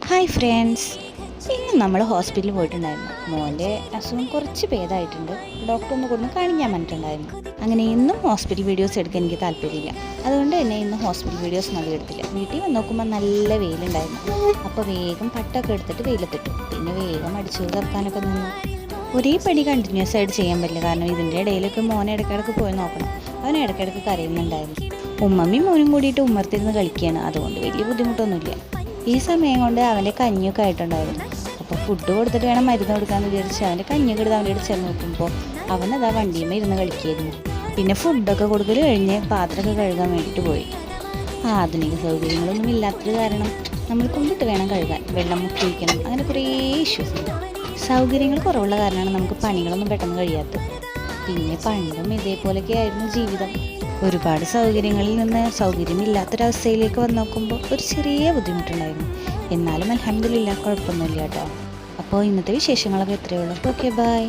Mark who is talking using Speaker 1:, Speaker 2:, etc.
Speaker 1: Hi friends, ഇന്ന് നമ്മൾ ഹോസ്പിറ്റലിൽ പോയിട്ടുണ്ടായിരുന്നു. മോൻ്റെ അസുഖം കുറച്ച് ഭേദമായിട്ടുണ്ട്. ഡോക്ടർ ഒന്ന് കൊടുന്ന് കാണിക്കാൻ പറഞ്ഞിട്ടുണ്ടായിരുന്നു. അങ്ങനെ ഇന്നും ഹോസ്പിറ്റൽ വീഡിയോസ് എടുക്കാൻ എനിക്ക് താല്പര്യമില്ല. അതുകൊണ്ട് തന്നെ ഇന്ന് ഹോസ്പിറ്റൽ വീഡിയോസ് ഒന്നും എടുത്തില്ല. വീട്ടിൽ വന്ന് നോക്കുമ്പോൾ നല്ല വെയിലുണ്ടായിരുന്നു. അപ്പോൾ വേഗം പട്ടൊക്കെ എടുത്തിട്ട് വെയിലത്തിട്ടു. പിന്നെ വേഗം അടിച്ചു തുറക്കാനൊക്കെ നിന്നു. ഒരേ പണി കണ്ടിന്യൂസ് ആയിട്ട് ചെയ്യാൻ പറ്റില്ല. കാരണം ഇതിൻ്റെ ഇടയിലൊക്കെ മോനെ ഇടയ്ക്കിടയ്ക്ക് പോയി നോക്കണം. അവൻ ഇടയ്ക്കിടയ്ക്ക് കരയുന്നുണ്ടായിരുന്നു. ഉമ്മമ്മയും മോനും കൂടിയിട്ട് ഉമ്മർത്തിരുന്ന് കളിക്കുകയാണ്. അതുകൊണ്ട് വലിയ ബുദ്ധിമുട്ടൊന്നുമില്ല. ഈ സമയം കൊണ്ട് അവൻ്റെ കഞ്ഞിയൊക്കെ ആയിട്ടുണ്ടായിരുന്നു. അപ്പോൾ ഫുഡ് കൊടുത്തിട്ട് വേണം മരുന്ന് കൊടുക്കാമെന്ന് വിചാരിച്ച് അവൻ്റെ കഞ്ഞിയൊക്കെ എടുത്ത് അവൻ്റെ അടുത്ത് ചെന്ന് നോക്കുമ്പോൾ അവനതാ വണ്ടിയുമ്പോൾ ഇരുന്ന് കളിക്കുകയായിരുന്നു. പിന്നെ ഫുഡൊക്കെ കൊടുക്കൽ കഴിഞ്ഞ് പാത്രമൊക്കെ കഴുകാൻ വേണ്ടിയിട്ട് പോയി. ആധുനിക സൗകര്യങ്ങളൊന്നും ഇല്ലാത്തത് കാരണം നമ്മൾ കൊണ്ടിട്ട് വേണം കഴുകാൻ. വെള്ളം മുക്കി വയ്ക്കണം, അങ്ങനെ കുറേ ഇഷ്യൂസ് ഉണ്ട്. സൗകര്യങ്ങൾ കുറവുള്ള കാരണമാണ് നമുക്ക് പണികളൊന്നും പെട്ടെന്ന് കഴിയാത്തത്. പിന്നെ പണ്ടും ഇതേപോലെയൊക്കെ ആയിരുന്നു ജീവിതം. ഒരുപാട് സൗകര്യങ്ങളിൽ നിന്ന് സൗകര്യമില്ലാത്തൊരവസ്ഥയിലേക്ക് വന്ന് നോക്കുമ്പോൾ ഒരു ചെറിയ ബുദ്ധിമുട്ടുണ്ടായിരുന്നു. എന്നാലും അൽഹംദുലില്ലാ കുഴപ്പമൊന്നുമില്ല കേട്ടോ. അപ്പോൾ ഇന്നത്തെ വിശേഷങ്ങളൊക്കെ എത്രയേ ഉള്ളൂ. Okay, by.